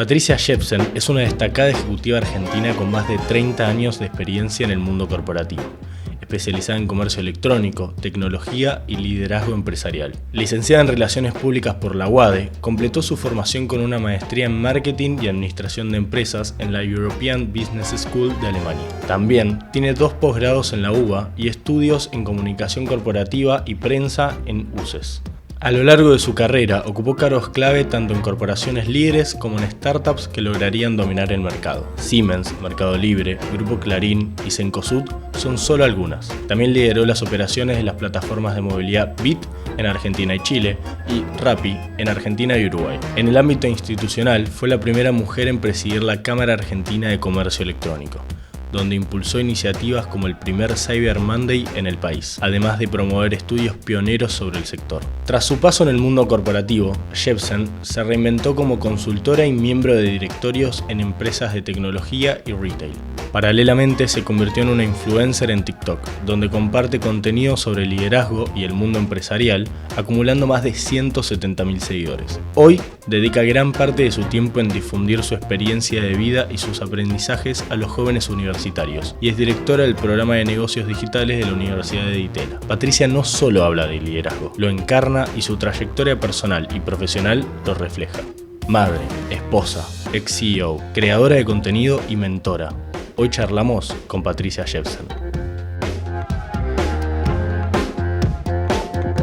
Patricia Jepsen es una destacada ejecutiva argentina con más de 30 años de experiencia en el mundo corporativo, especializada en comercio electrónico, tecnología y liderazgo empresarial. Licenciada en Relaciones Públicas por la UADE, completó su formación con una maestría en Marketing y Administración de Empresas en la European Business School de Alemania. También tiene 2 posgrados en la UBA y estudios en Comunicación Corporativa y Prensa en UCES. A lo largo de su carrera, ocupó cargos clave tanto en corporaciones líderes como en startups que lograrían dominar el mercado. Siemens, Mercado Libre, Grupo Clarín y Cencosud son solo algunas. También lideró las operaciones de las plataformas de movilidad Bit en Argentina y Chile y Rappi en Argentina y Uruguay. En el ámbito institucional, fue la primera mujer en presidir la Cámara Argentina de Comercio Electrónico, donde impulsó iniciativas como el primer Cyber Monday en el país, además de promover estudios pioneros sobre el sector. Tras su paso en el mundo corporativo, Jepsen se reinventó como consultora y miembro de directorios en empresas de tecnología y retail. Paralelamente se convirtió en una influencer en TikTok, donde comparte contenido sobre liderazgo y el mundo empresarial, acumulando más de 170.000 seguidores. Hoy dedica gran parte de su tiempo en difundir su experiencia de vida y sus aprendizajes a los jóvenes universitarios, y es directora del programa de negocios digitales de la Universidad de Di Tella. Patricia no solo habla de liderazgo, lo encarna y su trayectoria personal y profesional lo refleja. Madre, esposa, ex-CEO, creadora de contenido y mentora. Hoy charlamos con Patricia Jepsen.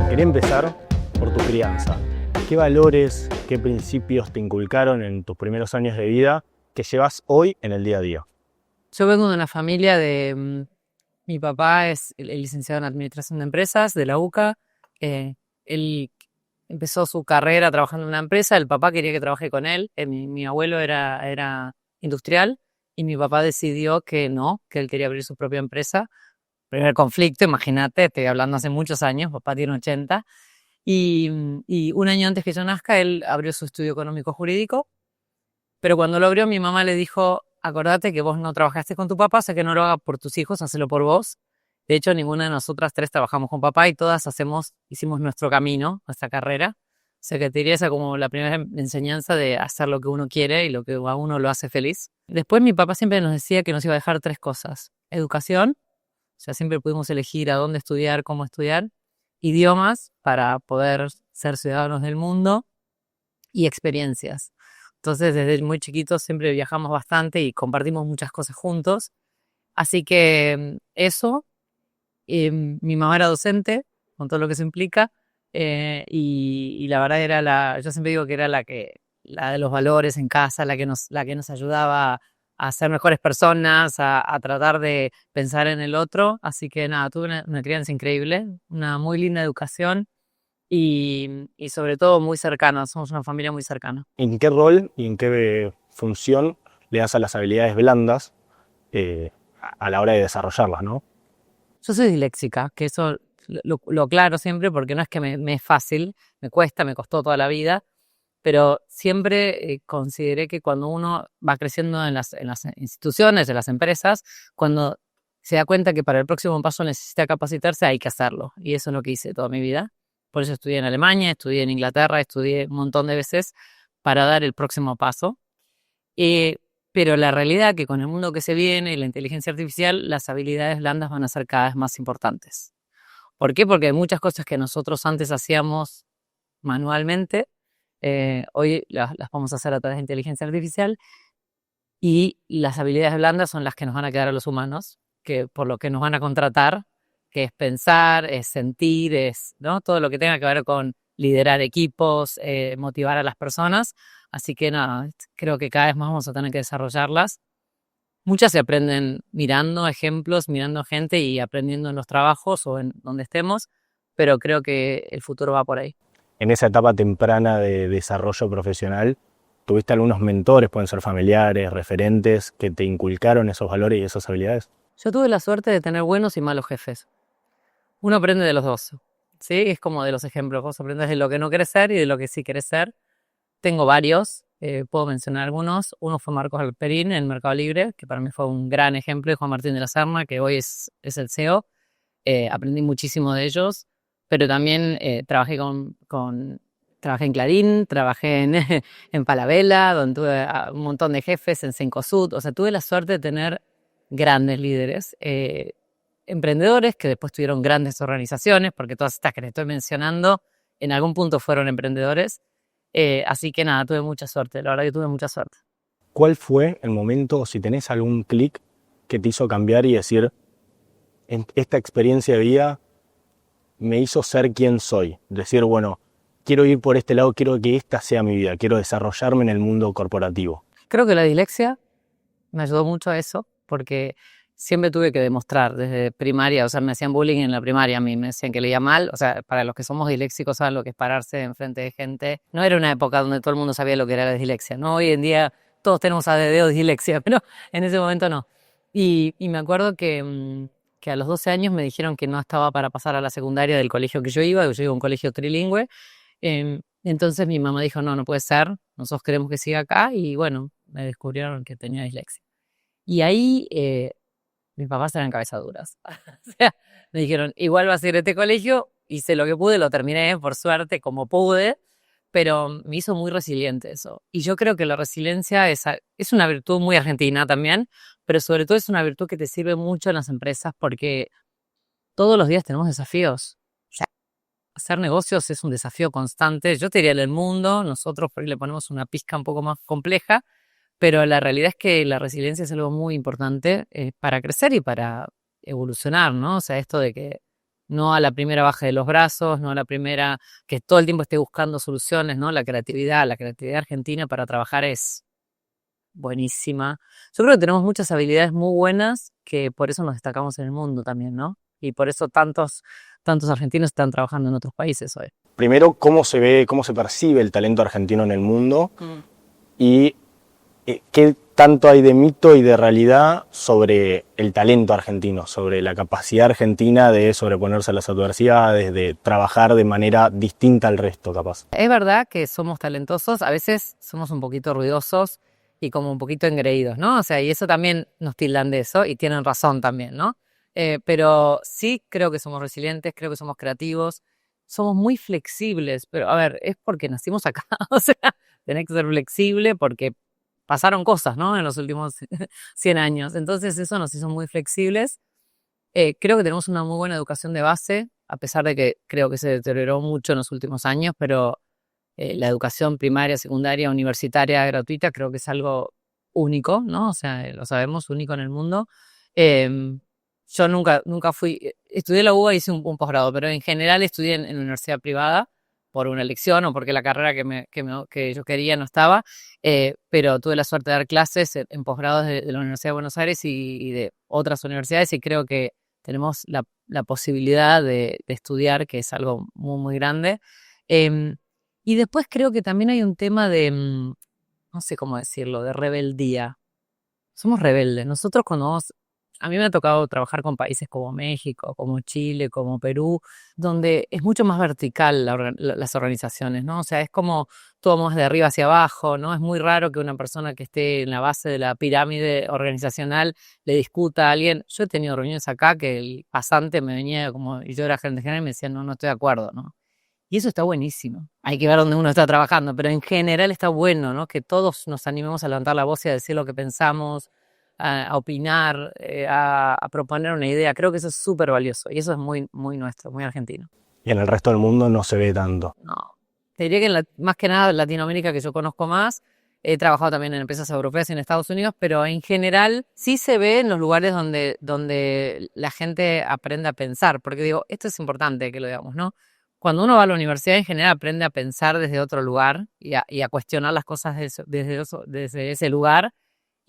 Quería empezar por tu crianza. ¿Qué valores, qué principios te inculcaron en tus primeros años de vida que llevas hoy en el día a día? Yo vengo de una familia de... mi papá es el licenciado en Administración de Empresas de la UCA. Él empezó su carrera trabajando en una empresa. El papá quería que trabaje con él. Mi abuelo era industrial y mi papá decidió que no, que él quería abrir su propia empresa. Primer conflicto, imagínate, estoy hablando hace muchos años, papá tiene 80. Y un año antes que yo nazca, él abrió su estudio económico jurídico. Pero cuando lo abrió, mi mamá le dijo: acordate que vos no trabajaste con tu papá, o sea que no lo hagas por tus hijos, hacelo por vos. De hecho, ninguna de nosotras 3 trabajamos con papá y todas hicimos nuestro camino, nuestra carrera. O sea que te diría esa como la primera enseñanza de hacer lo que uno quiere y lo que a uno lo hace feliz. Después mi papá siempre nos decía que nos iba a dejar 3 cosas. Educación, o sea, siempre pudimos elegir a dónde estudiar, cómo estudiar. Idiomas, para poder ser ciudadanos del mundo. Y experiencias. Entonces, desde muy chiquitos siempre viajamos bastante y compartimos muchas cosas juntos. Así que eso, mi mamá era docente, con todo lo que eso implica, y la verdad yo siempre digo que era la de los valores en casa, la que nos ayudaba a ser mejores personas, a tratar de pensar en el otro. Así que nada, tuve una crianza increíble, una muy linda educación. Y sobre todo muy cercana, somos una familia muy cercana. ¿En qué rol y en qué función le das a las habilidades blandas a la hora de desarrollarlas, ¿no? Yo soy disléxica, que eso lo aclaro siempre porque no es que me es fácil, me costó toda la vida, pero siempre consideré que cuando uno va creciendo en las instituciones, en las empresas, cuando se da cuenta que para el próximo paso necesita capacitarse, hay que hacerlo. Y eso es lo que hice toda mi vida. Por eso estudié en Alemania, estudié en Inglaterra, estudié un montón de veces para dar el próximo paso. Pero la realidad es que con el mundo que se viene y la inteligencia artificial, las habilidades blandas van a ser cada vez más importantes. ¿Por qué? Porque hay muchas cosas que nosotros antes hacíamos manualmente, hoy las vamos a hacer a través de inteligencia artificial, y las habilidades blandas son las que nos van a quedar a los humanos, que por lo que nos van a contratar, que es pensar, es sentir, ¿no? Todo lo que tenga que ver con liderar equipos, motivar a las personas. Así que nada, creo que cada vez más vamos a tener que desarrollarlas. Muchas se aprenden mirando ejemplos, mirando gente y aprendiendo en los trabajos o en donde estemos, pero creo que el futuro va por ahí. En esa etapa temprana de desarrollo profesional, ¿tuviste algunos mentores, pueden ser familiares, referentes, que te inculcaron esos valores y esas habilidades? Yo tuve la suerte de tener buenos y malos jefes. Uno aprende de los dos, ¿sí? Es como de los ejemplos. Vos aprendes de lo que no querés ser y de lo que sí querés ser. Tengo varios, puedo mencionar algunos. Uno fue Marcos Alperín en Mercado Libre, que para mí fue un gran ejemplo, y Juan Martín de la Serna, que hoy es el CEO. Aprendí muchísimo de ellos, pero también trabajé con trabajé en Clarín, trabajé en Falabella, donde tuve un montón de jefes, en Cencosud. O sea, tuve la suerte de tener grandes líderes, emprendedores que después tuvieron grandes organizaciones, porque todas estas que les estoy mencionando en algún punto fueron emprendedores. Así que nada, tuve mucha suerte, la verdad que tuve mucha suerte. ¿Cuál fue el momento, si tenés algún clic que te hizo cambiar y decir, esta experiencia de vida me hizo ser quien soy? Decir, bueno, quiero ir por este lado, quiero que esta sea mi vida, quiero desarrollarme en el mundo corporativo. Creo que la dislexia me ayudó mucho a eso, porque siempre tuve que demostrar desde primaria, o sea, me hacían bullying en la primaria, a mí me decían que leía mal, o sea, para los que somos disléxicos saben lo que es pararse enfrente de gente. No era una época donde todo el mundo sabía lo que era la dislexia, ¿no? Hoy en día todos tenemos ADD o dislexia, pero en ese momento no. Y me acuerdo que a los 12 años me dijeron que no estaba para pasar a la secundaria del colegio que yo iba a un colegio trilingüe. Entonces mi mamá dijo, no puede ser, nosotros queremos que siga acá, y bueno, me descubrieron que tenía dislexia. Y ahí mis papás eran cabezaduras. O sea, me dijeron, igual vas a ir a este colegio, hice lo que pude, lo terminé, por suerte, como pude, pero me hizo muy resiliente eso. Y yo creo que la resiliencia es una virtud muy argentina también, pero sobre todo es una virtud que te sirve mucho en las empresas, porque todos los días tenemos desafíos. O sea, hacer negocios es un desafío constante. Yo te diría en el mundo, nosotros por ahí le ponemos una pizca un poco más compleja, pero la realidad es que la resiliencia es algo muy importante para crecer y para evolucionar, ¿no? O sea, esto de que no a la primera baje de los brazos, no a la primera, que todo el tiempo esté buscando soluciones, ¿no? La creatividad argentina para trabajar es buenísima. Yo creo que tenemos muchas habilidades muy buenas que por eso nos destacamos en el mundo también, ¿no? Y por eso tantos argentinos están trabajando en otros países hoy. Primero, ¿cómo se ve, cómo se percibe el talento argentino en el mundo? Y ¿qué tanto hay de mito y de realidad sobre el talento argentino, sobre la capacidad argentina de sobreponerse a las adversidades, de trabajar de manera distinta al resto, capaz? Es verdad que somos talentosos, a veces somos un poquito ruidosos y como un poquito engreídos, ¿no? O sea, y eso también nos tildan de eso, y tienen razón también, ¿no? Pero sí creo que somos resilientes, creo que somos creativos, somos muy flexibles, pero a ver, es porque nacimos acá, o sea, tenés que ser flexible porque pasaron cosas, ¿no? En los últimos 100 años. Entonces eso nos hizo muy flexibles. Creo que tenemos una muy buena educación de base, a pesar de que creo que se deterioró mucho en los últimos años, pero la educación primaria, secundaria, universitaria, gratuita, creo que es algo único, ¿no? O sea, lo sabemos, único en el mundo. Yo nunca fui, estudié la UBA y hice un posgrado, pero en general estudié en una universidad privada, por una elección o porque la carrera que yo quería no estaba, pero tuve la suerte de dar clases en posgrados de la Universidad de Buenos Aires y de otras universidades, y creo que tenemos la posibilidad de estudiar, que es algo muy, muy grande. Y después creo que también hay un tema de, no sé cómo decirlo, de rebeldía. Somos rebeldes. Nosotros a mí me ha tocado trabajar con países como México, como Chile, como Perú, donde es mucho más vertical las organizaciones, ¿no? O sea, es como todo más de arriba hacia abajo, ¿no? Es muy raro que una persona que esté en la base de la pirámide organizacional le discuta a alguien. Yo he tenido reuniones acá que el pasante me venía y yo era gerente general, y me decía, no estoy de acuerdo, ¿no? Y eso está buenísimo. Hay que ver dónde uno está trabajando, pero en general está bueno, ¿no? Que todos nos animemos a levantar la voz y a decir lo que pensamos, a opinar, a proponer una idea. Creo que eso es súper valioso y eso es muy, muy nuestro, muy argentino. Y en el resto del mundo no se ve tanto. No. Te diría que más que nada en Latinoamérica, que yo conozco más, he trabajado también en empresas europeas y en Estados Unidos, pero en general sí se ve en los lugares donde la gente aprende a pensar, porque digo, esto es importante que lo digamos, ¿no? Cuando uno va a la universidad en general aprende a pensar desde otro lugar y a cuestionar las cosas desde ese lugar.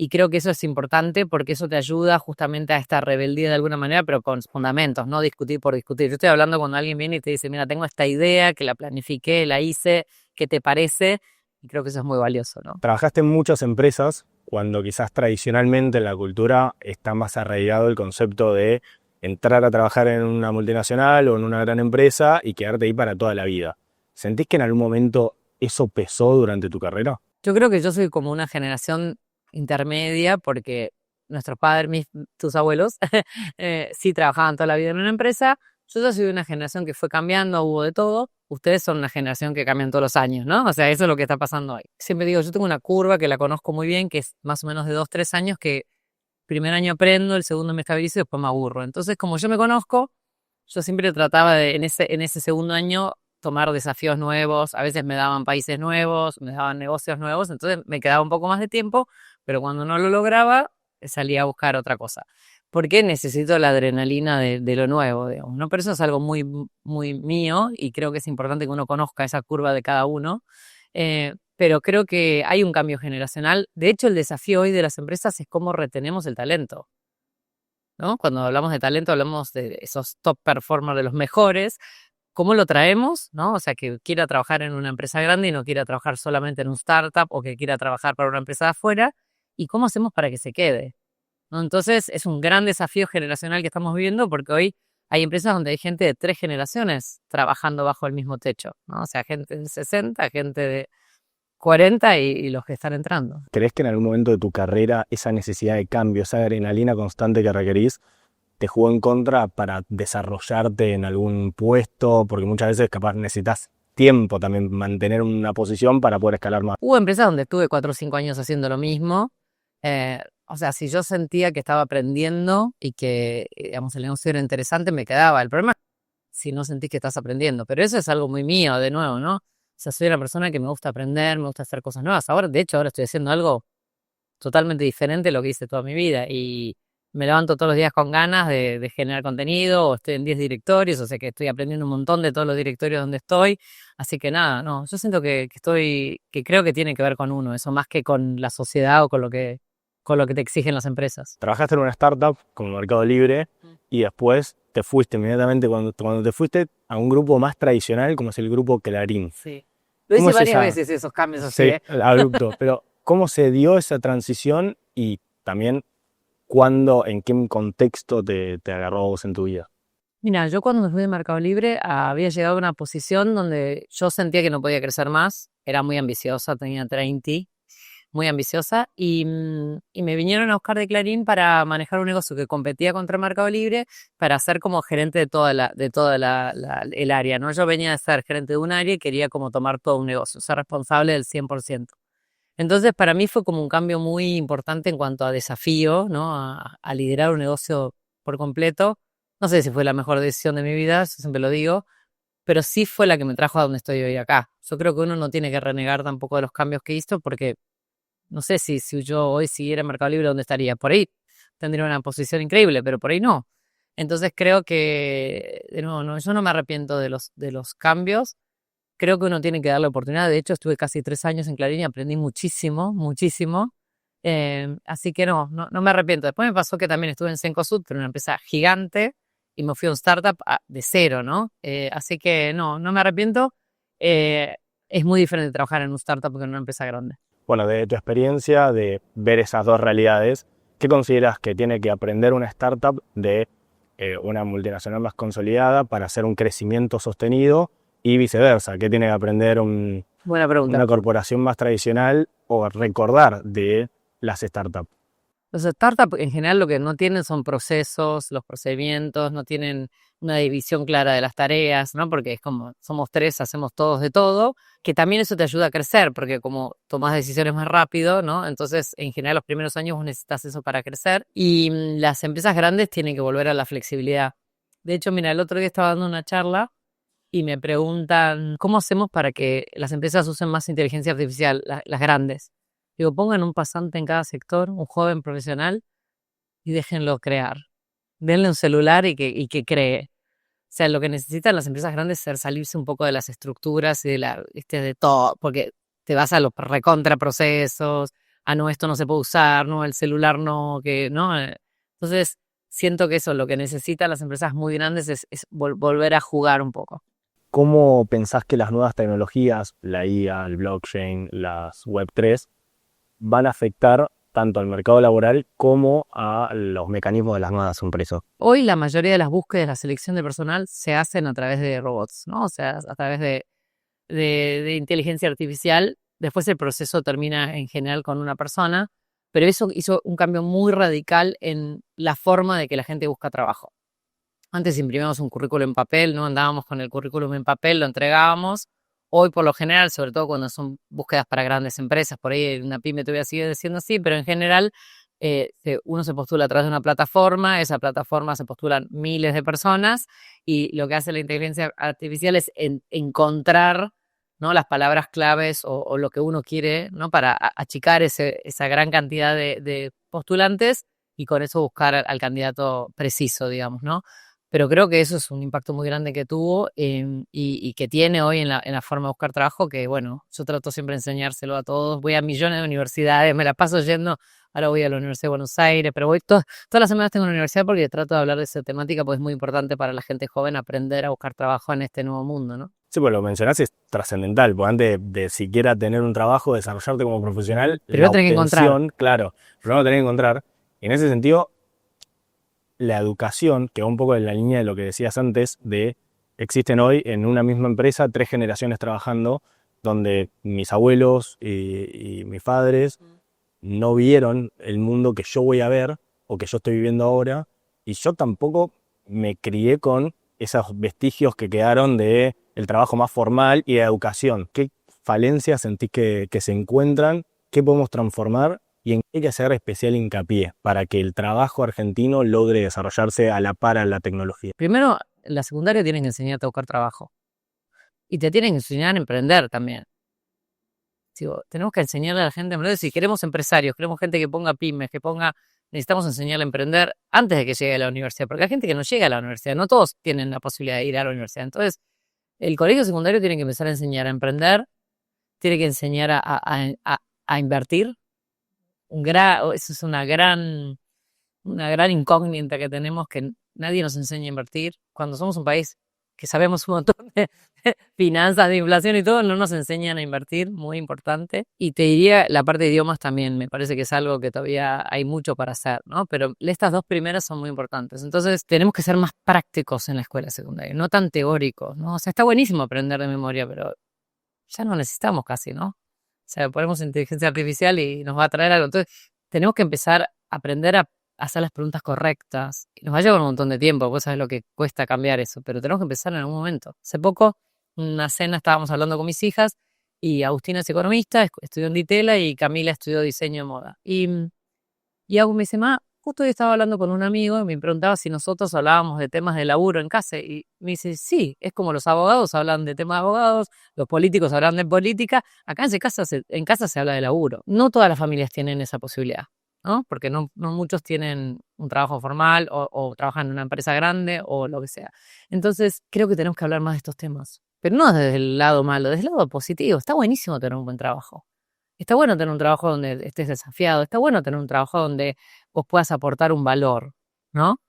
Y creo que eso es importante porque eso te ayuda justamente a esta rebeldía de alguna manera, pero con fundamentos, no discutir por discutir. Yo estoy hablando cuando alguien viene y te dice, mira, tengo esta idea, que la planifiqué, la hice, ¿qué te parece? Y creo que eso es muy valioso, ¿no? Trabajaste en muchas empresas cuando quizás tradicionalmente en la cultura está más arraigado el concepto de entrar a trabajar en una multinacional o en una gran empresa y quedarte ahí para toda la vida. ¿Sentís que en algún momento eso pesó durante tu carrera? Yo creo que yo soy como una generación intermedia, porque nuestros padres, tus abuelos, sí trabajaban toda la vida en una empresa, Yo ya soy de una generación que fue cambiando, hubo de todo. Ustedes son una generación que cambian todos los años, ¿no? O sea, eso es lo que está pasando hoy. Siempre digo, yo tengo una curva que la conozco muy bien, que es más o menos de 2, 3 años, que primer año aprendo, el segundo me estabilizo y después me aburro. Entonces, como yo me conozco, yo siempre trataba de, en ese segundo año, tomar desafíos nuevos. A veces me daban países nuevos, me daban negocios nuevos, entonces me quedaba un poco más de tiempo, pero cuando no lo lograba, salía a buscar otra cosa. Porque necesito la adrenalina de lo nuevo, digamos, ¿no? Pero eso es algo muy, muy mío y creo que es importante que uno conozca esa curva de cada uno. Pero creo que hay un cambio generacional. De hecho, el desafío hoy de las empresas es cómo retenemos el talento, ¿no? Cuando hablamos de talento, hablamos de esos top performers, de los mejores. ¿Cómo lo traemos, no? O sea, que quiera trabajar en una empresa grande y no quiera trabajar solamente en un startup o que quiera trabajar para una empresa de afuera. ¿Y cómo hacemos para que se quede? ¿No? Entonces, es un gran desafío generacional que estamos viviendo porque hoy hay empresas donde hay gente de 3 generaciones trabajando bajo el mismo techo, ¿no? O sea, gente de 60, gente de 40 y los que están entrando. ¿Crees que en algún momento de tu carrera esa necesidad de cambio, esa adrenalina constante que requerís, te jugó en contra para desarrollarte en algún puesto? Porque muchas veces capaz necesitas tiempo también, mantener una posición para poder escalar más. Hubo empresas donde estuve 4 o 5 años haciendo lo mismo. O sea, si yo sentía que estaba aprendiendo y que, digamos, el negocio era interesante, me quedaba. El problema es si no sentís que estás aprendiendo. Pero eso es algo muy mío, de nuevo, ¿no? O sea, soy una persona que me gusta aprender, me gusta hacer cosas nuevas. Ahora, de hecho, ahora estoy haciendo algo totalmente diferente de lo que hice toda mi vida. Y me levanto todos los días con ganas de generar contenido, o estoy en 10 directorios, o sea que estoy aprendiendo un montón de todos los directorios donde estoy. Así que nada, no, yo siento que creo que tiene que ver con uno, eso más que con la sociedad o con lo que te exigen las empresas. Trabajaste en una startup como Mercado Libre y después te fuiste inmediatamente, cuando te fuiste a un grupo más tradicional como es el grupo Clarín. Sí. Lo hice ¿Cómo es varias esa- veces esos cambios así, Sí, abrupto, pero ¿cómo se dio esa transición y también cuándo, en qué contexto te agarró a vos en tu vida? Mira, yo cuando me fui de Mercado Libre había llegado a una posición donde yo sentía que no podía crecer más, era muy ambiciosa, tenía 30, muy ambiciosa, y me vinieron a buscar de Clarín para manejar un negocio que competía contra Mercado Libre, para ser como gerente de toda el área, ¿no? Yo venía de ser gerente de un área y quería como tomar todo un negocio, ser responsable del 100%. Entonces, para mí fue como un cambio muy importante en cuanto a desafío, ¿no? A liderar un negocio por completo. No sé si fue la mejor decisión de mi vida, yo siempre lo digo, pero sí fue la que me trajo a donde estoy hoy acá. Yo creo que uno no tiene que renegar tampoco de los cambios que hizo, porque no sé si yo hoy siguiera en Mercado Libre, ¿dónde estaría? Por ahí tendría una posición increíble, pero por ahí no. Entonces creo que, de nuevo, no, yo no me arrepiento de los cambios. Creo que uno tiene que darle oportunidad. De hecho, estuve casi 3 años en Clarín y aprendí muchísimo, muchísimo. Así que no me arrepiento. Después me pasó que también estuve en Cencosud, pero una empresa gigante, y me fui a un startup de cero, ¿no? Así que no me arrepiento. Es muy diferente trabajar en un startup que en una empresa grande. Bueno, de tu experiencia de ver esas dos realidades, ¿qué consideras que tiene que aprender una startup de una multinacional más consolidada para hacer un crecimiento sostenido y viceversa? ¿Qué tiene que aprender Buena pregunta. una corporación más tradicional o recordar de las startups? Los startups en general lo que no tienen son procesos, los procedimientos, no tienen una división clara de las tareas, ¿no? Porque es como, somos 3, hacemos todos de todo, que también eso te ayuda a crecer, porque como tomás decisiones más rápido, ¿no? Entonces, en general, los primeros años vos necesitas eso para crecer. Y las empresas grandes tienen que volver a la flexibilidad. De hecho, mira, el otro día estaba dando una charla y me preguntan, ¿cómo hacemos para que las empresas usen más inteligencia artificial, las grandes? Digo, pongan un pasante en cada sector, un joven profesional, y déjenlo crear. Denle un celular y que cree. O sea, lo que necesitan las empresas grandes es salirse un poco de las estructuras y de todo, porque te vas a los recontraprocesos, no, esto no se puede usar, no, el celular no, que no. Entonces, siento que eso, lo que necesitan las empresas muy grandes es volver a jugar un poco. ¿Cómo pensás que las nuevas tecnologías, la IA, el blockchain, las Web3, van a afectar tanto al mercado laboral como a los mecanismos de las nuevas empresas? Hoy la mayoría de las búsquedas, la selección de personal se hacen a través de robots, ¿no? O sea, a través de inteligencia artificial. Después el proceso termina en general con una persona, pero eso hizo un cambio muy radical en la forma de que la gente busca trabajo. Antes imprimíamos un currículum en papel, no andábamos con el currículum en papel, lo entregábamos. Hoy, por lo general, sobre todo cuando son búsquedas para grandes empresas, por ahí una pyme todavía sigue siendo así, pero en general uno se postula a través de una plataforma, esa plataforma se postulan miles de personas y lo que hace la inteligencia artificial es encontrar, ¿no?, las palabras claves o lo que uno quiere, ¿no?, para achicar esa gran cantidad de postulantes y con eso buscar al candidato preciso, digamos, ¿no? Pero creo que eso es un impacto muy grande que tuvo y que tiene hoy en la forma de buscar trabajo, que bueno, yo trato siempre de enseñárselo a todos. Voy a millones de universidades, me la paso yendo, ahora voy a la Universidad de Buenos Aires, pero voy todas las semanas tengo una universidad porque trato de hablar de esa temática, porque es muy importante para la gente joven aprender a buscar trabajo en este nuevo mundo, ¿no? Sí, pues lo mencionás, es trascendental, porque antes de siquiera tener un trabajo, desarrollarte como profesional, Primero la tenés que encontrar. obtención, claro, primero tenés que encontrar. Y en ese sentido, la educación, que va un poco en la línea de lo que decías antes, de existen hoy en una misma empresa 3 generaciones trabajando, donde mis abuelos y mis padres no vieron el mundo que yo voy a ver o que yo estoy viviendo ahora, y yo tampoco me crié con esos vestigios que quedaron de el trabajo más formal y de educación. ¿Qué falencias sentís que se encuentran? ¿Qué podemos transformar? ¿Y en qué hay que hacer especial hincapié para que el trabajo argentino logre desarrollarse a la par a la tecnología? Primero, en la secundaria tienen que enseñarte a buscar trabajo y te tienen que enseñar a emprender también. Digo, tenemos que enseñarle a la gente a emprender. Si queremos empresarios, queremos gente que ponga pymes, necesitamos enseñarle a emprender antes de que llegue a la universidad, porque hay gente que no llega a la universidad, no todos tienen la posibilidad de ir a la universidad. Entonces, el colegio secundario tiene que empezar a enseñar a emprender, tiene que enseñar a invertir. Eso es una gran incógnita que tenemos, que nadie nos enseña a invertir. Cuando somos un país que sabemos un montón de finanzas, de inflación y todo, no nos enseñan a invertir, muy importante. Y te diría, la parte de idiomas también, me parece que es algo que todavía hay mucho para hacer, ¿no? Pero estas 2 primeras son muy importantes. Entonces, tenemos que ser más prácticos en la escuela secundaria, no tan teóricos, ¿no? O sea, está buenísimo aprender de memoria, pero ya no necesitamos casi, ¿no? O sea, ponemos inteligencia artificial y nos va a traer algo. Entonces, tenemos que empezar a aprender a hacer las preguntas correctas. Y nos va a llevar un montón de tiempo, vos sabés lo que cuesta cambiar eso, pero tenemos que empezar en algún momento. Hace poco, en una cena, estábamos hablando con mis hijas y Agustina es economista, estudió en Ditela y Camila estudió diseño de moda. Y Agus me dice, justo hoy estaba hablando con un amigo y me preguntaba si nosotros hablábamos de temas de laburo en casa. Y me dice, sí, es como los abogados hablan de temas de abogados, los políticos hablan de política. Acá en casa se habla de laburo. No todas las familias tienen esa posibilidad, ¿no? Porque no muchos tienen un trabajo formal o trabajan en una empresa grande o lo que sea. Entonces, creo que tenemos que hablar más de estos temas. Pero no desde el lado malo, desde el lado positivo. Está buenísimo tener un buen trabajo. Está bueno tener un trabajo donde estés desafiado. Está bueno tener un trabajo donde vos puedas aportar un valor, ¿no?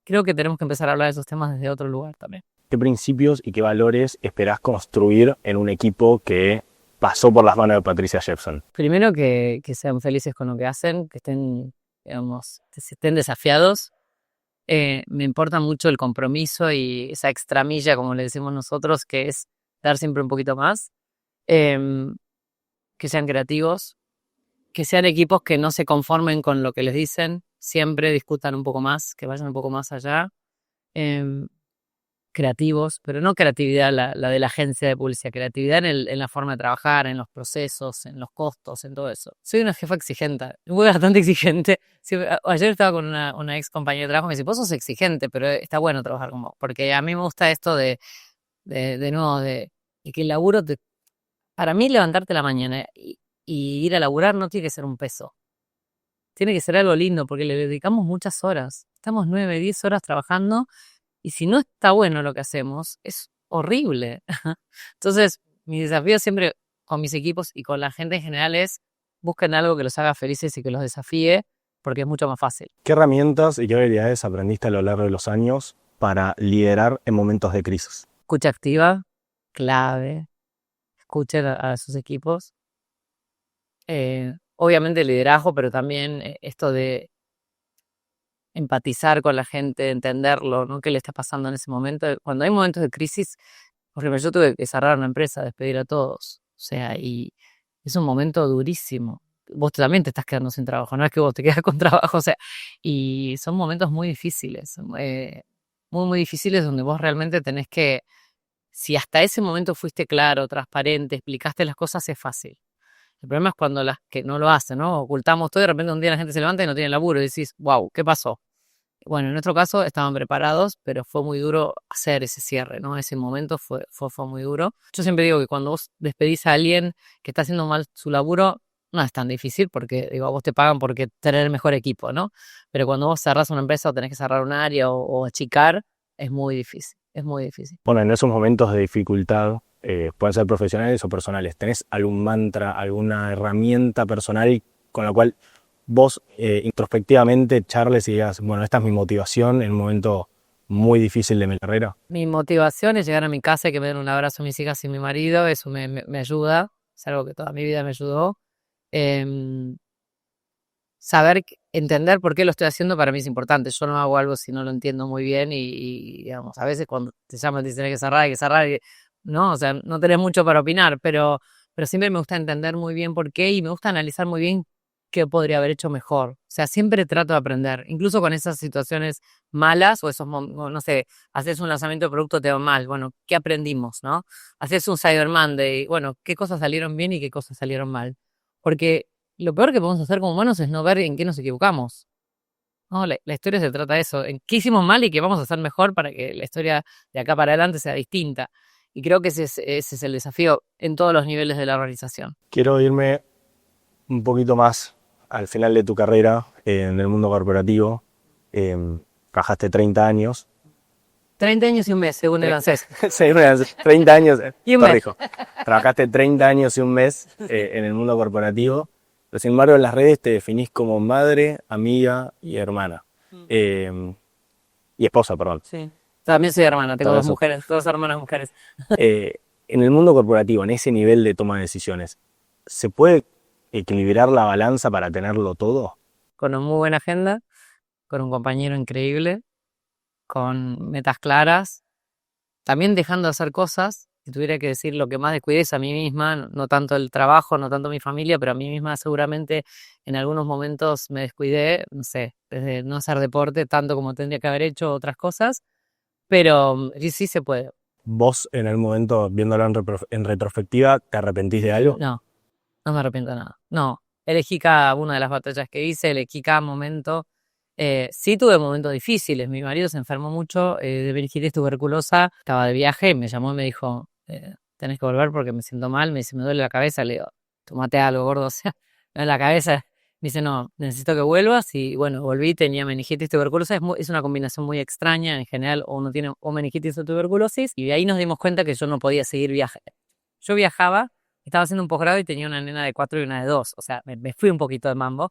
Creo que tenemos que empezar a hablar de esos temas desde otro lugar también. ¿Qué principios y qué valores esperás construir en un equipo que pasó por las manos de Patricia Jepson? Primero, que sean felices con lo que hacen, que estén, digamos, que estén desafiados. Me importa mucho el compromiso y esa extramilla, como le decimos nosotros, que es dar siempre un poquito más. Que sean creativos, que sean equipos que no se conformen con lo que les dicen, siempre discutan un poco más, que vayan un poco más allá. Creativos, pero no creatividad la de la agencia de publicidad, creatividad en la forma de trabajar, en los procesos, en los costos, en todo eso. Soy una jefa exigente, muy bastante exigente. Sí, ayer estaba con una ex compañera de trabajo y me dice, vos sos exigente, pero está bueno trabajar con vos, porque a mí me gusta esto de nuevo, de que el laburo para mí levantarte a la mañana y ir a laburar no tiene que ser un peso. Tiene que ser algo lindo porque le dedicamos muchas horas. Estamos 9, 10 horas trabajando y si no está bueno lo que hacemos, es horrible. Entonces, mi desafío siempre con mis equipos y con la gente en general es busquen algo que los haga felices y que los desafíe porque es mucho más fácil. ¿Qué herramientas y qué habilidades aprendiste a lo largo de los años para liderar en momentos de crisis? Escucha activa, clave. Escuchen a sus equipos. Obviamente liderazgo, pero también esto de empatizar con la gente, entenderlo, ¿no? ¿Qué le está pasando en ese momento? Cuando hay momentos de crisis, por ejemplo, yo tuve que cerrar una empresa, despedir a todos. O sea, y es un momento durísimo. Vos también te estás quedando sin trabajo, no es que vos te quedas con trabajo, o sea, y son momentos muy difíciles. muy, muy difíciles donde vos realmente tenés que, si hasta ese momento fuiste claro, transparente, explicaste las cosas, es fácil. El problema es cuando las que no lo hacen, ¿no? Ocultamos todo y de repente un día la gente se levanta y no tiene laburo y decís, wow, ¿qué pasó? Bueno, en nuestro caso estaban preparados, pero fue muy duro hacer ese cierre, ¿no? Ese momento fue muy duro. Yo siempre digo que cuando vos despedís a alguien que está haciendo mal su laburo, no es tan difícil porque, digo, a vos te pagan porque tener el mejor equipo, ¿no? Pero cuando vos cerrás una empresa o tenés que cerrar un área o achicar, es muy difícil, es muy difícil. Bueno, en esos momentos de dificultad, pueden ser profesionales o personales, ¿tenés algún mantra, alguna herramienta personal con la cual vos introspectivamente charles y digas, bueno, esta es mi motivación en un momento muy difícil de mi carrera? Mi motivación es llegar a mi casa y que me den un abrazo a mis hijas y mi marido, eso me ayuda, es algo que toda mi vida me ayudó. Em, entender por qué lo estoy haciendo para mí es importante. Yo no hago algo si no lo entiendo muy bien digamos, a veces cuando te llaman te dicen hay que cerrar, ¿no? O sea, no tenés mucho para opinar, pero siempre me gusta entender muy bien por qué y me gusta analizar muy bien qué podría haber hecho mejor. O sea, siempre trato de aprender, incluso con esas situaciones malas o esos, no sé, haces un lanzamiento de producto, te va mal, bueno, ¿qué aprendimos, no? Haces un Cyber Monday, bueno, ¿qué cosas salieron bien y qué cosas salieron mal? Porque lo peor que podemos hacer como humanos es no ver en qué nos equivocamos. No, la historia se trata de eso, en qué hicimos mal y qué vamos a hacer mejor para que la historia de acá para adelante sea distinta. Y creo que ese es el desafío en todos los niveles de la organización. Quiero irme un poquito más al final de tu carrera en el mundo corporativo. Trabajaste 30 años. 30 años y un mes, según el ANSES. Sí, 30 años, Y un mes. corrijo. Trabajaste 30 años y un mes en el mundo corporativo, pero sin embargo en las redes te definís como madre, amiga y hermana. Y esposa, perdón. Sí. También soy hermana, tengo Todo dos eso. mujeres, dos hermanas mujeres. En el mundo corporativo, en ese nivel de toma de decisiones, ¿se puede equilibrar la balanza para tenerlo todo? Con una muy buena agenda, con un compañero increíble, con metas claras, también dejando de hacer cosas. Si tuviera que decir lo que más descuidé es a mí misma, no tanto el trabajo, no tanto mi familia, pero a mí misma seguramente en algunos momentos me descuidé, no sé, desde no hacer deporte tanto como tendría que haber hecho otras cosas, pero sí se puede. ¿Vos en el momento, viéndolo en retrospectiva, te arrepentís de algo? No, no me arrepiento de nada. No, elegí cada una de las batallas que hice, elegí cada momento. Sí tuve momentos difíciles. Mi marido se enfermó mucho de meningitis tuberculosa. Estaba de viaje, me llamó y me dijo, tenés que volver porque me siento mal. Me dice, me duele la cabeza. Le digo, tomate algo, gordo. O sea, me duele la cabeza. Me dice, no, necesito que vuelvas. Y bueno, volví, tenía meningitis tuberculosa. Es una combinación muy extraña. En general, o uno tiene o meningitis o tuberculosis. Y de ahí nos dimos cuenta que yo no podía seguir viajando. Yo viajaba, estaba haciendo un posgrado y tenía una nena de 4 y una de 2. O sea, me fui un poquito de mambo.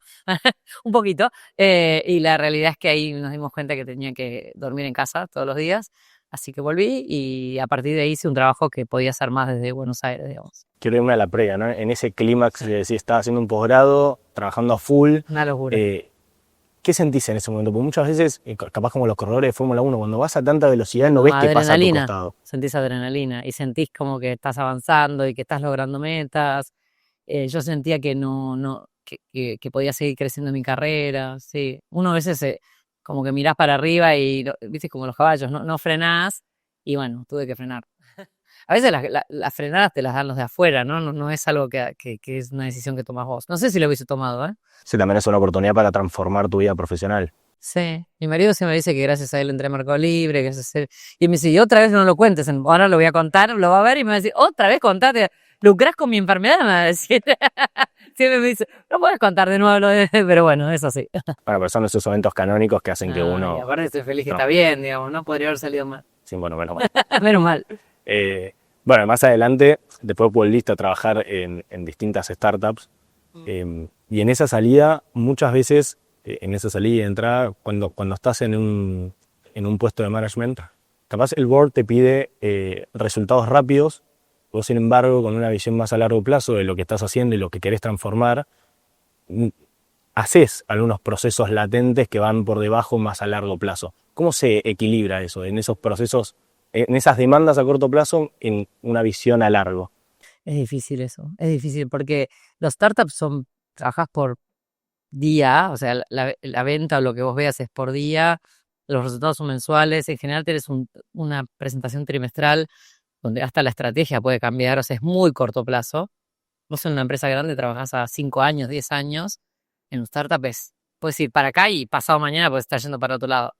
Un poquito. Y la realidad es que ahí nos dimos cuenta que tenía que dormir en casa todos los días. Así que volví y a partir de ahí hice un trabajo que podía hacer más desde Buenos Aires, digamos. Quiero irme a la previa, ¿no? En ese clímax de decir, estaba haciendo un posgrado, trabajando a full. Una locura. ¿Qué sentís en ese momento? Porque muchas veces, capaz como los corredores de Fórmula 1, cuando vas a tanta velocidad no ves qué pasa a tu costado. Sentís adrenalina y sentís como que estás avanzando y que estás logrando metas. Yo sentía que que podía seguir creciendo en mi carrera. Sí. Uno a veces como que mirás para arriba y, viste, como los caballos, no frenás. Y bueno, tuve que frenar. A veces las frenadas te las dan los de afuera, ¿no? No es algo que es una decisión que tomas vos. No sé si lo hubiese tomado, ¿eh? Sí, también es una oportunidad para transformar tu vida profesional. Sí, mi marido siempre dice que gracias a él entré a Mercado Libre, y me dice, y otra vez no lo cuentes, ahora lo voy a contar, lo va a ver y me va a decir, otra vez contate, lucrás con mi enfermedad, me va a decir. Siempre me dice, no puedes contar de nuevo pero bueno, eso sí. Bueno, pero son esos eventos canónicos que hacen que uno... Y aparte estoy feliz que está bien, digamos, no podría haber salido mal. Sí, bueno, menos mal. Menos mal. Bueno, más adelante, después volviste a trabajar en distintas startups. Y en esa salida, muchas veces, en esa salida y entrada, cuando estás en un puesto de management, capaz el board te pide resultados rápidos. Vos, sin embargo, con una visión más a largo plazo de lo que estás haciendo y lo que querés transformar, haces algunos procesos latentes que van por debajo más a largo plazo. ¿Cómo se equilibra eso en esos procesos, en esas demandas a corto plazo, en una visión a largo? Es difícil eso, es difícil porque los startups trabajás por día, o sea, la venta o lo que vos veas es por día, los resultados son mensuales, en general tienes una presentación trimestral donde hasta la estrategia puede cambiar, o sea, es muy corto plazo. Vos en una empresa grande trabajás a 5 años, 10 años, en un startup puedes ir para acá y pasado mañana puedes estar yendo para otro lado.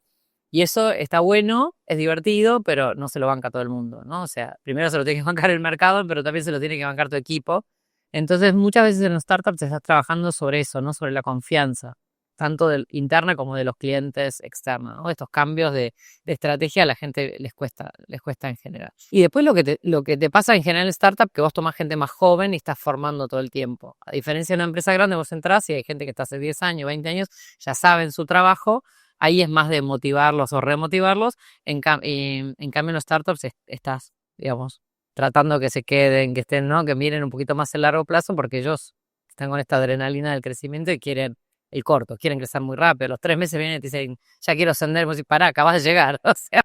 Y eso está bueno, es divertido, pero no se lo banca todo el mundo, ¿no? O sea, primero se lo tiene que bancar el mercado, pero también se lo tiene que bancar tu equipo. Entonces, muchas veces en los startups estás trabajando sobre eso, ¿no? Sobre la confianza, tanto interna como de los clientes externos, ¿no? Estos cambios de estrategia a la gente les cuesta en general. Y después lo que te pasa en general en startup, que vos tomás gente más joven y estás formando todo el tiempo. A diferencia de una empresa grande, vos entrás y hay gente que está hace 10 años, 20 años, ya saben su trabajo. Ahí es más de motivarlos o remotivarlos. En cambio, en los startups estás, digamos, tratando que se queden, que estén, ¿no? Que miren un poquito más el largo plazo, porque ellos están con esta adrenalina del crecimiento y quieren el corto, quieren crecer muy rápido. Los 3 meses vienen y te dicen, ya quiero ascender, vos decís, pará, acabas de llegar. O sea,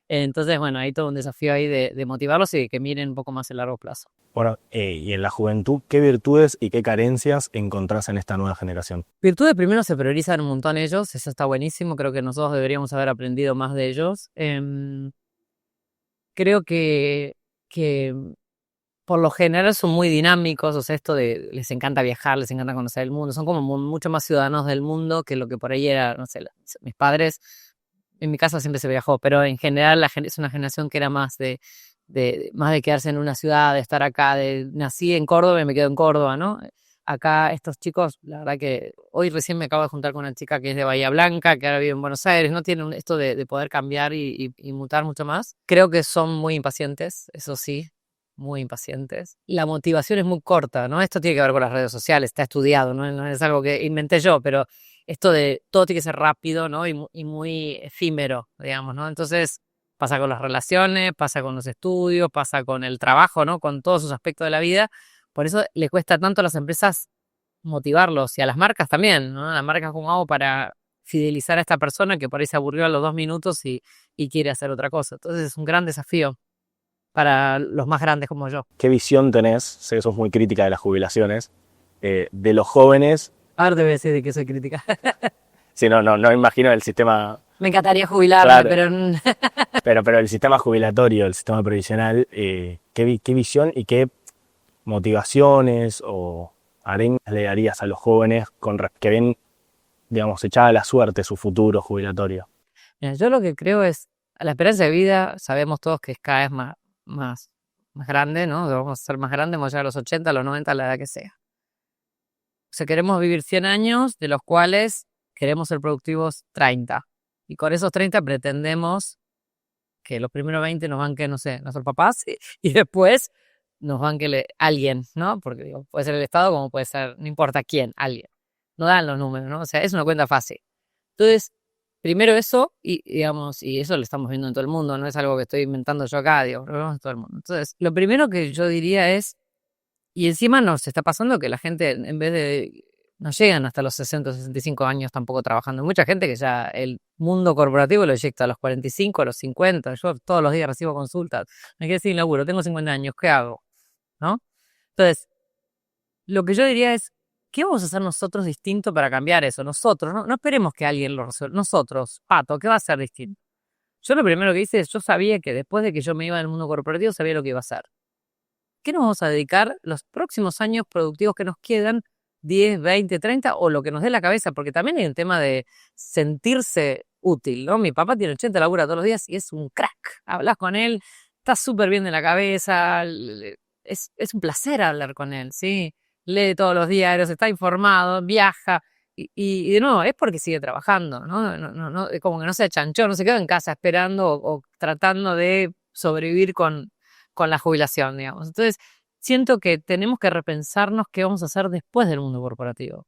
entonces, bueno, hay todo un desafío ahí de motivarlos y de que miren un poco más el largo plazo. Bueno, y en la juventud, ¿qué virtudes y qué carencias encontrás en esta nueva generación? Virtudes primero se priorizan un montón ellos, eso está buenísimo, creo que nosotros deberíamos haber aprendido más de ellos. Creo que por lo general son muy dinámicos, o sea, les encanta viajar, les encanta conocer el mundo, son como mucho más ciudadanos del mundo que lo que por ahí era, no sé, mis padres. En mi casa siempre se viajó, pero en general es una generación que era más de quedarse en una ciudad, de estar acá, nací en Córdoba y me quedo en Córdoba, ¿no? Acá estos chicos, la verdad que hoy recién me acabo de juntar con una chica que es de Bahía Blanca, que ahora vive en Buenos Aires, no tienen esto de poder cambiar y mutar mucho más. Creo que son muy impacientes, eso sí, muy impacientes. La motivación es muy corta, ¿no? Esto tiene que ver con las redes sociales, está estudiado, no es algo que inventé yo, pero esto de todo tiene que ser rápido, ¿no? Y muy efímero, digamos, ¿no? Entonces pasa con las relaciones, pasa con los estudios, pasa con el trabajo, ¿no? Con todos sus aspectos de la vida. Por eso le cuesta tanto a las empresas motivarlos y a las marcas también, ¿no? Las marcas, ¿cómo hago para fidelizar a esta persona que por ahí se aburrió a los 2 minutos y quiere hacer otra cosa? Entonces es un gran desafío para los más grandes como yo. ¿Qué visión tenés, sé que sos muy crítica de las jubilaciones, de los jóvenes? Ahora te voy a decir de que soy crítica. Sí, no imagino el sistema... Me encantaría jubilarme, claro. pero el sistema jubilatorio, el sistema previsional, ¿qué visión y qué motivaciones o arengas le darías a los jóvenes que ven, digamos, echada la suerte su futuro jubilatorio? Mira, yo lo que creo es, la esperanza de vida, sabemos todos que es cada vez más grande, ¿no? Vamos a ser más grandes, vamos a llegar a los 80, a los 90, a la edad que sea. O sea, queremos vivir 100 años, de los cuales queremos ser productivos 30. Y con esos 30 pretendemos que los primeros 20 nos banque, no sé, nuestros papás, y después nos banque alguien, ¿no? Porque digo, puede ser el Estado como puede ser, no importa quién, alguien. No dan los números, ¿no? O sea, es una cuenta fácil. Entonces, primero eso, y digamos, y eso lo estamos viendo en todo el mundo, no es algo que estoy inventando yo acá, digo, lo vemos en todo el mundo. Entonces, lo primero que yo diría es, y encima nos está pasando que la gente, en vez de, no llegan hasta los 60 o 65 años tampoco trabajando. Hay mucha gente que ya el mundo corporativo lo eyecta a los 45, a los 50. Yo todos los días recibo consultas. Me quedé sin laburo, tengo 50 años, ¿qué hago? ¿No? Entonces, lo que yo diría es, ¿qué vamos a hacer nosotros distinto para cambiar eso? Nosotros, no esperemos que alguien lo resuelva. Nosotros, Pato, ¿qué va a ser distinto? Yo lo primero que hice es, yo sabía que después de que yo me iba del mundo corporativo, sabía lo que iba a hacer. ¿Qué nos vamos a dedicar los próximos años productivos que nos quedan? 10, 20, 30 o lo que nos dé la cabeza, porque también hay un tema de sentirse útil, ¿no? Mi papá tiene 80, labura todos los días y es un crack. Hablas con él, está súper bien de la cabeza, es un placer hablar con él, ¿sí? Lee todos los diarios, está informado, viaja y de nuevo, es porque sigue trabajando, ¿no? No, como que no se achanchó, no se quedó en casa esperando o tratando de sobrevivir con la jubilación, digamos. Entonces, siento que tenemos que repensarnos qué vamos a hacer después del mundo corporativo.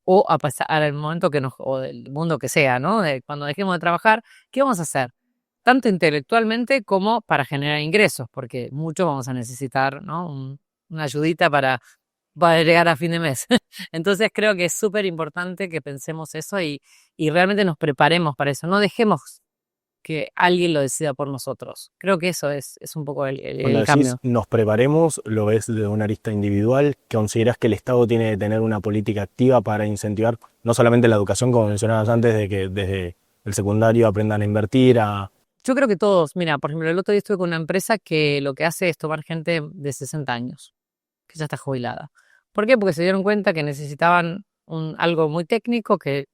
O a pasar al momento o del mundo que sea, ¿no? Cuando dejemos de trabajar, ¿qué vamos a hacer? Tanto intelectualmente como para generar ingresos, porque muchos vamos a necesitar, ¿no? Una ayudita para llegar a fin de mes. Entonces creo que es súper importante que pensemos eso y realmente nos preparemos para eso. No dejemos que alguien lo decida por nosotros. Creo que eso es un poco el Cuando cambio. decís nos preparemos, ¿lo ves de una arista individual? ¿Considerás que el Estado tiene que tener una política activa para incentivar no solamente la educación, como mencionabas antes, de que desde el secundario aprendan a invertir, Yo creo que todos, mira, por ejemplo, el otro día estuve con una empresa que lo que hace es tomar gente de 60 años, que ya está jubilada. ¿Por qué? Porque se dieron cuenta que necesitaban algo muy técnico que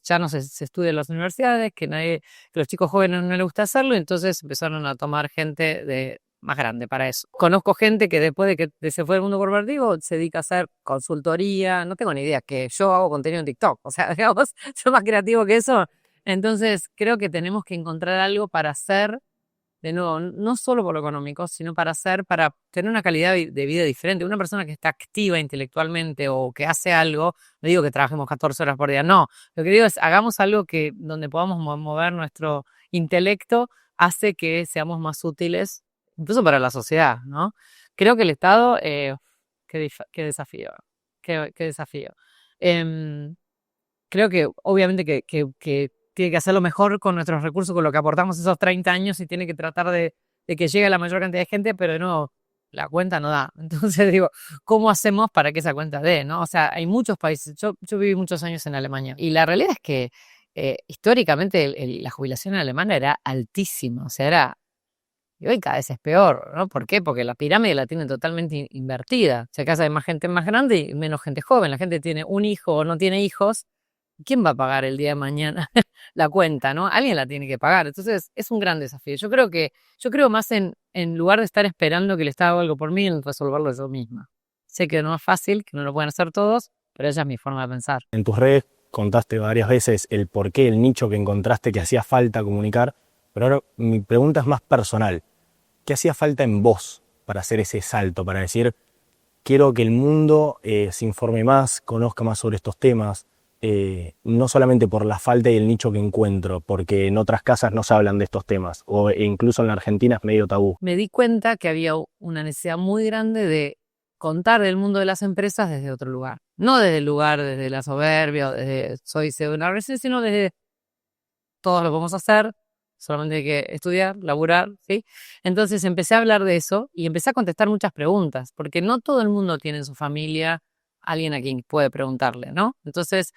ya no se estudia en las universidades, que los chicos jóvenes no les gusta hacerlo, y entonces empezaron a tomar gente más grande para eso. Conozco gente que después de que se fue del mundo corporativo se dedica a hacer consultoría, no tengo ni idea, que yo hago contenido en TikTok, o sea, digamos, soy más creativo que eso. Entonces creo que tenemos que encontrar algo para hacer, de nuevo, no solo por lo económico, sino para tener una calidad de vida diferente. Una persona que está activa intelectualmente o que hace algo, no digo que trabajemos 14 horas por día, no. Lo que digo es, hagamos algo donde podamos mover nuestro intelecto, hace que seamos más útiles, incluso para la sociedad, ¿no? Creo que el Estado, qué desafío, qué desafío. Creo que obviamente que tiene que hacerlo mejor con nuestros recursos, con lo que aportamos esos 30 años, y tiene que tratar de que llegue a la mayor cantidad de gente, pero de nuevo, la cuenta no da. Entonces digo, ¿cómo hacemos para que esa cuenta dé, no? O sea, hay muchos países, yo viví muchos años en Alemania, y la realidad es que históricamente la jubilación en Alemania era altísima, o sea, y hoy cada vez es peor, ¿no? ¿Por qué? Porque la pirámide la tienen totalmente invertida. O sea, cada vez hay más gente más grande y menos gente joven. La gente tiene un hijo o no tiene hijos. ¿Quién va a pagar el día de mañana la cuenta, no? Alguien la tiene que pagar. Entonces, es un gran desafío. Yo creo más en lugar de estar esperando que el Estado haga algo por mí, en resolverlo yo misma. Sé que no es fácil, que no lo pueden hacer todos, pero esa es mi forma de pensar. En tus redes contaste varias veces el porqué, el nicho que encontraste que hacía falta comunicar, pero ahora mi pregunta es más personal. ¿Qué hacía falta en vos para hacer ese salto, para decir, quiero que el mundo se informe más, conozca más sobre estos temas? No solamente por la falta y el nicho que encuentro, porque en otras casas no se hablan de estos temas, e incluso en la Argentina es medio tabú. Me di cuenta que había una necesidad muy grande de contar del mundo de las empresas desde otro lugar. No desde el lugar, desde la soberbia, desde soy CEO de una organización, sino desde todos lo podemos hacer, solamente hay que estudiar, laburar, ¿sí? Entonces empecé a hablar de eso y empecé a contestar muchas preguntas, porque no todo el mundo tiene en su familia alguien a quien puede preguntarle, ¿no? Entonces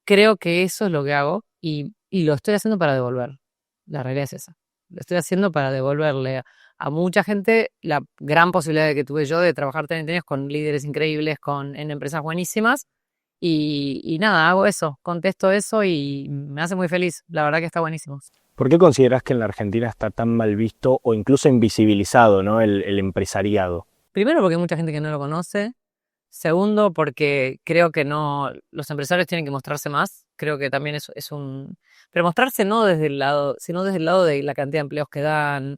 creo que eso es lo que hago y lo estoy haciendo para devolver. La realidad es esa. Lo estoy haciendo para devolverle a mucha gente la gran posibilidad que tuve yo de trabajar 30 años con líderes increíbles, en empresas buenísimas. Y nada, hago eso, contesto eso y me hace muy feliz. La verdad que está buenísimo. ¿Por qué considerás que en la Argentina está tan mal visto o incluso invisibilizado, ¿no? el empresariado? Primero, porque hay mucha gente que no lo conoce. Segundo, porque creo que los empresarios tienen que mostrarse más. Creo que también es un... Pero mostrarse no desde el lado, sino desde el lado de la cantidad de empleos que dan.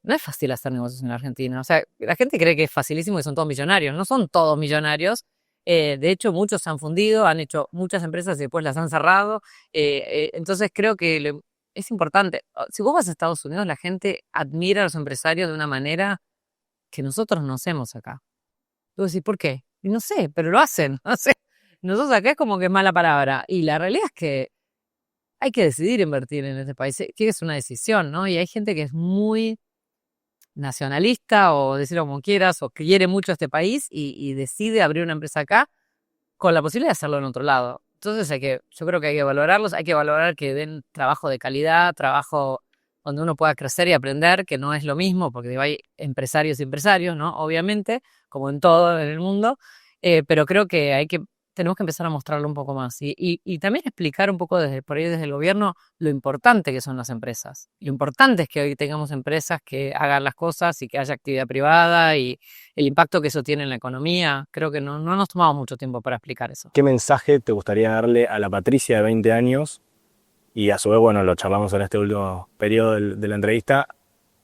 No es fácil hacer negocios en la Argentina. O sea, la gente cree que es facilísimo y son todos millonarios. No son todos millonarios. De hecho, muchos se han fundido, han hecho muchas empresas y después las han cerrado. Entonces creo que es importante. Si vos vas a Estados Unidos, la gente admira a los empresarios de una manera que nosotros no hacemos acá. Tú decís, ¿por qué? Y no sé, pero lo hacen. O sea, nosotros acá es como que es mala palabra. Y la realidad es que hay que decidir invertir en este país. Que es una decisión, ¿no? Y hay gente que es muy nacionalista, o decirlo como quieras, o quiere mucho a este país y decide abrir una empresa acá con la posibilidad de hacerlo en otro lado. Entonces yo creo que hay que valorarlos, hay que valorar que den trabajo de calidad, trabajo donde uno pueda crecer y aprender, que no es lo mismo, porque digo, hay empresarios y empresarios, ¿no? Obviamente, como en todo en el mundo, pero creo que tenemos que empezar a mostrarlo un poco más y también explicar un poco por ahí desde el gobierno lo importante que son las empresas. Lo importante es que hoy tengamos empresas que hagan las cosas y que haya actividad privada y el impacto que eso tiene en la economía. Creo que no nos tomamos mucho tiempo para explicar eso. ¿Qué mensaje te gustaría darle a la Patricia de 20 años? Y a su vez, bueno, lo charlamos en este último periodo de la entrevista.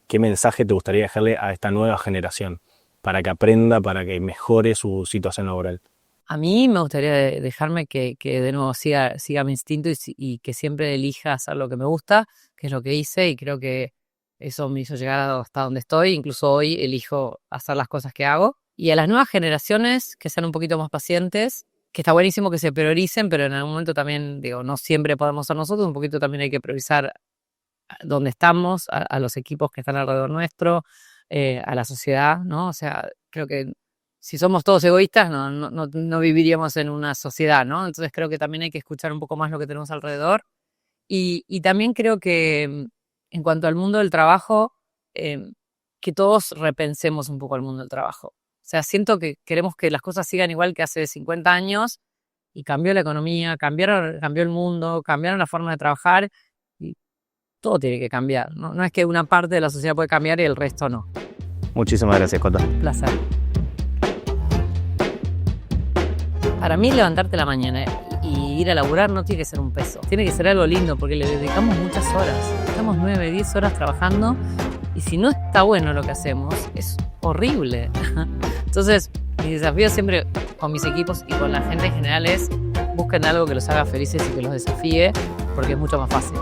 ¿Qué mensaje te gustaría dejarle a esta nueva generación para que aprenda, para que mejore su situación laboral? A mí me gustaría dejarme que de nuevo siga mi instinto y que siempre elija hacer lo que me gusta, que es lo que hice, y creo que eso me hizo llegar hasta donde estoy. Incluso hoy elijo hacer las cosas que hago. Y a las nuevas generaciones que sean un poquito más pacientes, que está buenísimo que se prioricen, pero en algún momento también, digo, no siempre podemos ser nosotros, un poquito también hay que priorizar dónde estamos, a los equipos que están alrededor nuestro, a la sociedad, ¿no? O sea, creo que si somos todos egoístas, no viviríamos en una sociedad, ¿no? Entonces creo que también hay que escuchar un poco más lo que tenemos alrededor Y también creo que en cuanto al mundo del trabajo, que todos repensemos un poco el mundo del trabajo. O sea, siento que queremos que las cosas sigan igual que hace 50 años y cambió la economía, cambió el mundo, cambiaron la forma de trabajar y todo tiene que cambiar. No es que una parte de la sociedad puede cambiar y el resto no. Muchísimas gracias, Cota. Un placer. Para mí levantarte a la mañana y ir a laburar no tiene que ser un peso. Tiene que ser algo lindo porque le dedicamos muchas horas. Estamos 9, 10 horas trabajando y si no está bueno lo que hacemos, es horrible. Entonces, mi desafío siempre con mis equipos y con la gente en general es busquen algo que los haga felices y que los desafíe porque es mucho más fácil.